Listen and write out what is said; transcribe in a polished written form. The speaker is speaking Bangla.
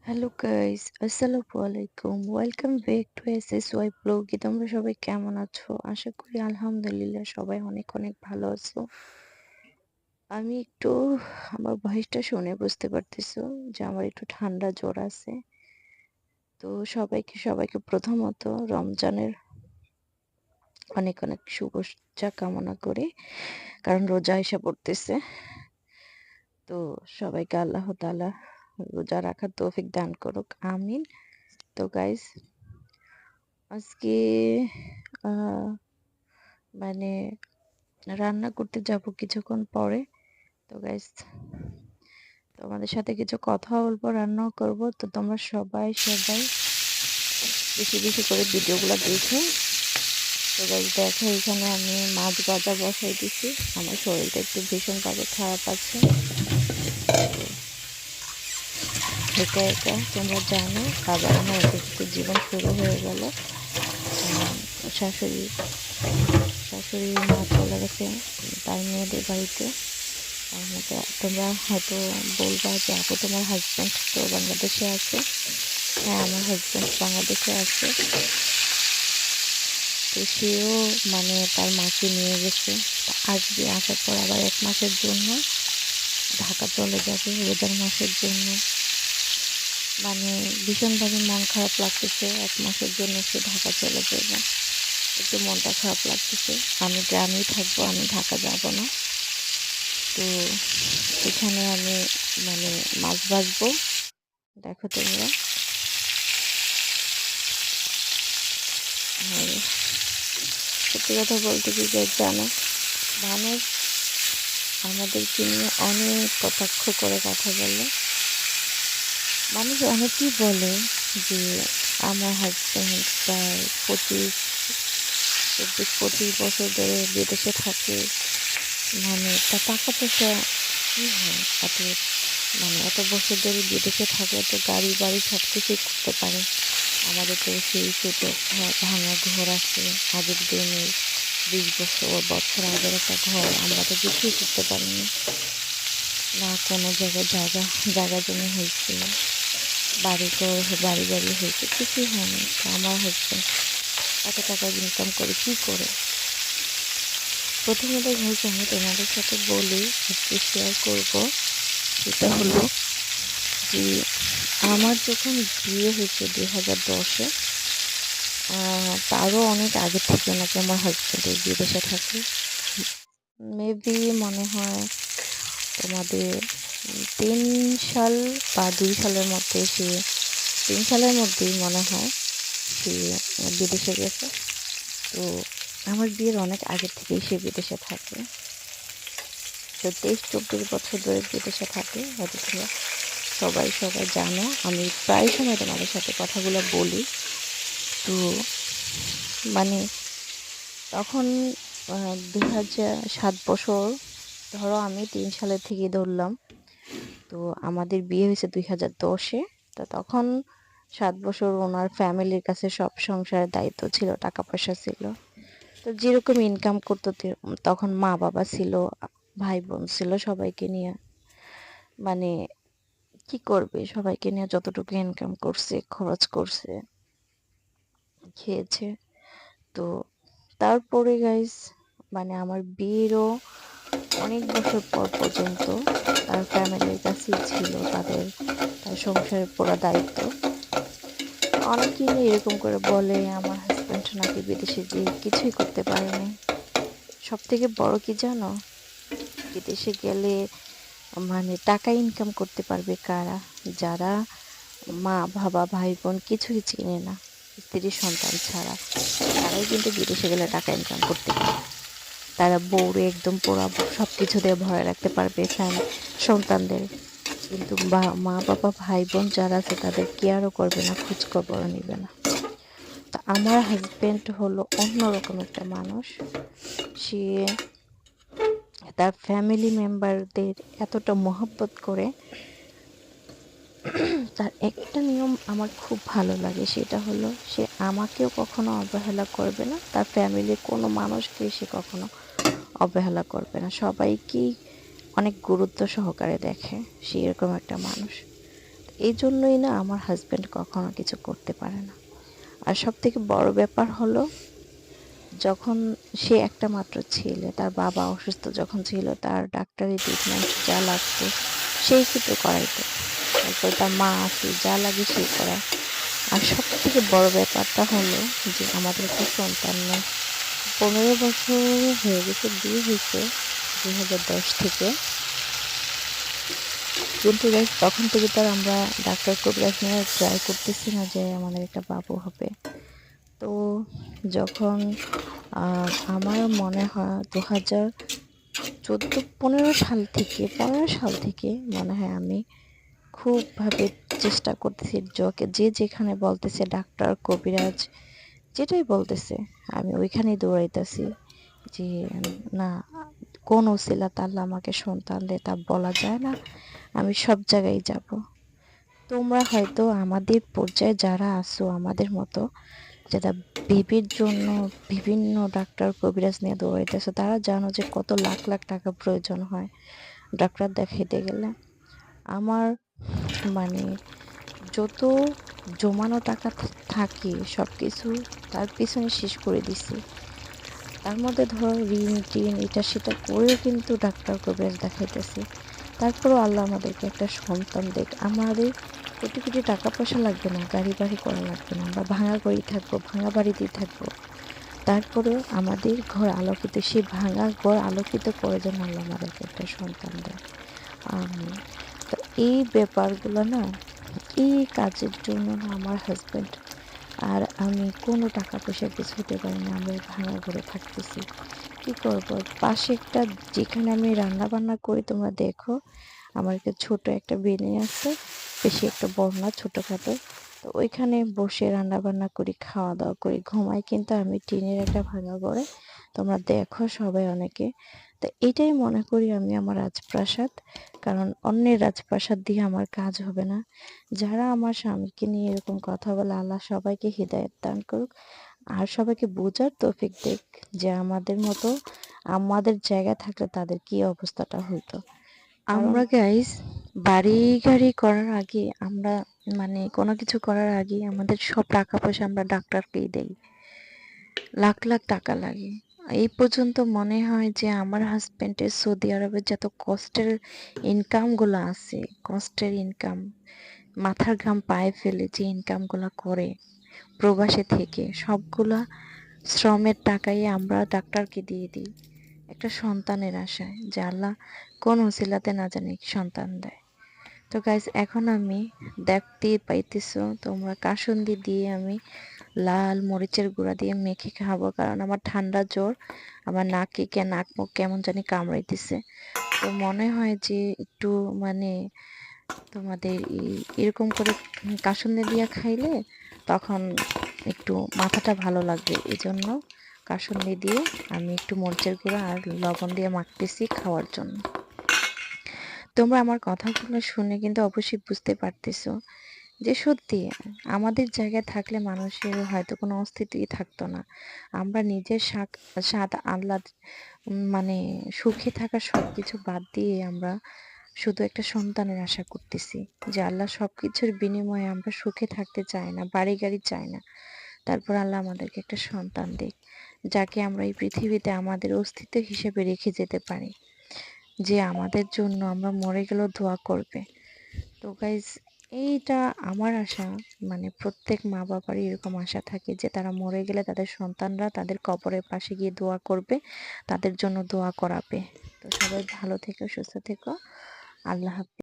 হ্যালো গাইস, আসসালামু আলাইকুম। Welcome back to SSY blog. তোমরা সবাই কেমন আছো? আশা করি আলহামদুলিল্লাহ সবাই অনেক অনেক ভালো আছো। আমি একটু আমার ভয়েসটা শুনে বুঝতে পারতেছো যে আমার একটু ঠান্ডা জ্বর আছে। তো সবাইকে প্রথমত রমজানের অনেক অনেক শুভেচ্ছা কামনা করে, কারণ রোজা এসে পড়তেছে। তো সবাইকে আল্লাহ তাআলা রোজা রাখার তৌফিক দান করুক, আমিন। তো গাইস, আজকে আহ মানে রান্না করতে যাব কিছুক্ষণ পরে। তো গাইস, তোমাদের সাথে কিছু কথা বলবো, রান্নাও করব। তো তোমরা সবাই বেশি বেশি করে ভিডিওগুলো দেখো। তো গাইস দেখো, এখানে আমি মাছ ভাজা বসাই দিছি। আমার শরীরটা একটু ভীষণভাবে খারাপ আছে। একা একা তোমরা জানো, আবার আমার অতিরিক্ত জীবন শুরু হয়ে গেল। শাশুড়ি শাশুড়ি মা চলে গেছে তার মেয়েদের বাড়িতে। আমাকে তোমরা হয়তো বলবা যে আপু, তোমার হাজব্যান্ড তো বাংলাদেশে আছে। হ্যাঁ, আমার হাজব্যান্ড বাংলাদেশে আছে। তো সেও তার মাকে নিয়ে গেছে। তা আসবে, আসার পর আবার 1 মাসের জন্য ঢাকা চলে যাবে, রোজার মাসের জন্য। মানে ভীষণভাবে মন খারাপ লাগতেছে, 1 মাসের জন্য সে ঢাকা চলে যাবে। একটু মনটা খারাপ লাগতেছে। আমি গ্রামেই থাকবো, আমি ঢাকা যাব না। তো এখানে আমি মানে মাছ ভাজবো, দেখো তোমরা। আর সত্যি কথা বলতে কি যে জানো, মানুষ আমাদেরকে নিয়ে অনেক কটাক্ষ করে কথা বলে। মানুষ অনেকেই বলে যে আমার হাজব্যান্ড প্রায় 25 বছর ধরে বিদেশে থাকে। তার টাকা পয়সা কি হয় এত, এত বছর ধরে বিদেশে থাকে, তো গাড়ি বাড়ি সব কিছুই করতে পারে। আমাদের তো সেই ছোটো ভাঙা ঘর আছে আগের দিনের, 20 বছর আগের একটা ঘর। আমরা তো কিছুই করতে পারিনি, না কোনো জায়গায় জায়গা জমি হয়েছে, বাড়ি হয়েছে, কিছুই হয়নি। তো আমার হাজব্যান্ড এত টাকা ইনকাম করে কি করে? প্রথমত ভাই, আমি তোমাদের সাথে বলি, আজকে শেয়ার করবো। সেটা হলো যে আমার যখন বিয়ে হয়েছে 2010-এ, তারও অনেক আগে থেকে নাকি আমার হাজব্যান্ড বিদেশে থাকে। মেবি মনে হয় তোমাদের 3 সাল বা 2 সালের মধ্যে সে, 3 সালের মধ্যেই মনে হয় সে বিদেশে গেছে। তো আমার বিয়ের অনেক আগে থেকেই সে বিদেশে থাকে। তো 23-24 বছর ধরে বিদেশে থাকে, হয়তো তোমরা সবাই জানো। আমি প্রায় সময় তোমাদের সাথে কথাগুলো বলি। তো মানে তখন 2007 বছর, ধরো আমি 3 সালের থেকে ধরলাম। তো আমাদের বিয়ে হয়েছে 2010-এ। তো তখন 7 বছর ওনার ফ্যামিলির কাছে সব সংসারের দায়িত্ব ছিল, টাকা পয়সা ছিল। তো যেরকম ইনকাম করতো তখন মা বাবা ছিল, ভাই বোন ছিল, সবাইকে নিয়ে মানে কি করবে, সবাইকে নিয়ে যতটুকু ইনকাম করছে, খরচ করছে, খেয়েছে। তো তারপরে গাইস, আমার বিয়েরও অনেক বছর পর পর্যন্ত তার ফ্যামিলির কাছেই ছিল তার সংসারের পুরো দায়িত্ব। অনেকেই এরকম করে বলে আমার হাজব্যান্ড নাকি বিদেশে গিয়ে কিছুই করতে পারেনি। সব থেকে বড় কি জানো, বিদেশে গেলে টাকা ইনকাম করতে পারবে কারা? যারা মা বাবা ভাই বোন কিছুই চিনে না, স্ত্রী সন্তান ছাড়া, তারাই কিন্তু বিদেশে গেলে টাকা ইনকাম করতে পারে। তারা বউরে একদম পুরা সবকিছু দিয়ে ভরে রাখতে পারবে, সন্তানদের। কিন্তু মা বাবা ভাই বোন যারা আছে তাদের কেয়ারও করবে না, খোঁজ খবরও নিবে না। তো আমার হাজবেন্ড হলো অন্যরকম একটা মানুষ। সে তার ফ্যামিলি মেম্বারদের এতটা মহব্বত করে। তার একটা নিয়ম আমার খুব ভালো লাগে, সেটা হলো সে আমাকেও কখনো অবহেলা করবে না, তার ফ্যামিলির কোনো মানুষকে সে কখনো অবহেলা করবে না, সবাইকেই অনেক গুরুত্ব সহকারে দেখে। সে এরকম একটা মানুষ। এই জন্যই না আমার হাজবেন্ড কখনো কিছু করতে পারে না। আর সবথেকে বড় ব্যাপার হলো, যখন সে একটা মাত্র ছেলে, তার বাবা অসুস্থ যখন ছিল, তার ডাক্তারি ট্রিটমেন্ট যা লাগতো সেই কিন্তু করাইতো। তারপর তার মা আছে, যা লাগে সেই করায়। আর সবথেকে বড় ব্যাপারটা হলো যে আমাদের একটা সন্তান নেই। 15 বছর হয়ে গেছে, বিয়ে হয়েছে 2010 থেকে। কিন্তু গাইস তখন থেকে তো আর আমরা ডাক্তার কবিরাজ নিয়ে ট্রাই করতেছি না যে আমাদের একটা বাবু হবে। তো যখন আমার মনে হয় 2014-15 সাল থেকে মনে হয় আমি খুব ভাবে চেষ্টা করতেছি, যে যেখানে বলতেছে ডাক্তার কবিরাজ যেটাই বলতেছে আমি ওইখানেই দৌড়াইতেছি যে না, কোন ওসিলাতে আল্লাহ আমাকে সন্তান দেয় তা বলা যায় না, আমি সব জায়গায় যাব। তোমরা হয়তো আমাদের পর্যায়ে যারা আছো আমাদের মতো, যারা বেবির জন্য বিভিন্ন ডাক্তার কবিরাজ নিয়ে দৌড়াইতেছে, তারা জানো যে কত লাখ লাখ টাকা প্রয়োজন হয় ডাক্তার দেখাইতে গেলে। আমার মানে যত জমানো টাকা থাকে সবকিছু তার পিছনে শেষ করে দিছি। তার মধ্যে ধরো ঋণ টিন এটা সেটা করেও কিন্তু ডাক্তার কবিরাজ দেখাইতেছি। তারপরেও আল্লাহ আমাদেরকে একটা সন্তান দেখ। আমাদের কোটি কোটি টাকা পয়সা লাগবে না, গাড়ি বাড়ি করা লাগবে না, আমরা ভাঙা ঘরেই থাকবো, ভাঙা বাড়িতেই থাকবো। তারপরেও আমাদের ঘর আলোকিত, সেই ভাঙা ঘর আলোকিত করে যেন আল্লাহ আমাদেরকে একটা সন্তান দেয়। আমি তো এই ব্যাপারগুলো না, এই কাজের জন্য না আমার হাজব্যান্ড আর আমি কোনো টাকা পয়সা কিছুতে পারি না, আমরা ভাঙা ঘরে থাকতেছি। কি করব? পাশে একটা, যেখানে আমি রান্না বান্না করি তোমরা দেখো, আমার একটা ছোট একটা বেনি আছে, বেশি একটা বড় না, ছোটখাটো। তো ওইখানে বসে রান্না বান্না করি, খাওয়া দাওয়া করি, ঘুমাই কিন্তু আমি টিনের একটা ভাঙা ঘরে। তোমরা দেখো সবাই অনেকে। তো এটাই মনে করি আমি আমার রাজপ্রাসাদ। কারণ অন্যের রাজপ্রাসাদ দিয়ে আমার কাজ হবে না। যারা আমার স্বামীকে নিয়ে এরকম কথা বলে, আল্লাহ সবাইকে হিদায়াত দান করুক। আর সবাইকে বোঝার তৌফিক দিক যে আমাদের মতো, আমাদের জায়গায় থাকলে তাদের কি অবস্থাটা হতো। আমরা গাইস বাড়ি গাড়ি করার আগে, আমরা মানে কোনো কিছু করার আগে আমাদের সব টাকা পয়সা আমরা ডাক্তারকেই দেই। লাখ লাখ টাকা লাগে। এই পর্যন্ত মনে হয় যে আমার হাজবেন্ডের সৌদি আরবের যত কষ্টের ইনকাম গুলো আছে, কষ্টের ইনকাম, মাথার ঘাম পায়ে ফেলে যে ইনকাম গুলা করে প্রবাসে থেকে, সবগুলা শ্রমের টাকাই আমরা ডাক্তারকে দিয়ে দিই একটা সন্তানের আশায়, যে আল্লাহ কোন উসিলাতে না জানি সন্তান দেয়। তো গাইস এখন আমি দেখতেই পাইতেছো তোমরা, কাসুন্দি দিয়ে আমি লাল মরিচের গুঁড়া দিয়ে মেখে খাবো, কারণ আমার ঠান্ডা জ্বর, আমার নাক মুখ কেমন জানি কামড়াইতেছে। তো মনে হয় যে একটু মানে তোমাদের এরকম করে কাসুন্দি দিয়া খাইলে তখন একটু মাথাটা ভালো লাগবে, এই জন্য কাসুন্দি দিয়ে আমি একটু মরিচের গুঁড়া আর লবণ দিয়ে মাখতেছি খাওয়ার জন্য। তোমরা আমার কথাগুলো শুনে কিন্তু অবশ্যই বুঝতে পারতেছো যে সত্যি আমাদের জায়গায় থাকলে মানুষের হয়তো কোনো অস্তিত্বই থাকতো না। আমরা নিজের স্বাদ আহ্লাদ মানে সুখে থাকার সবকিছু বাদ দিয়ে আমরা শুধু একটা সন্তানের আশা করতেছি, যে আল্লাহ সবকিছুর বিনিময়ে আমরা সুখে থাকতে চাই না, বাড়ি গাড়ি চাই না। তারপর আল্লাহ আমাদেরকে একটা সন্তান দিক, যাকে আমরা এই পৃথিবীতে আমাদের অস্তিত্ব হিসেবে রেখে যেতে পারি, যে আমাদের জন্য আমরা মরে গেলেও দোয়া করবে। তো গাইজ এইটা আমার আশা, মানে প্রত্যেক মা বাবারই এরকম আশা থাকে যে তারা মরে গেলে তাদের সন্তানরা তাদের কবরের পাশে গিয়ে দোয়া করবে, তাদের জন্য দোয়া করাবে। তো সবাই ভালো থেকো, সুস্থ থেকো। আল্লাহ হাফেজ।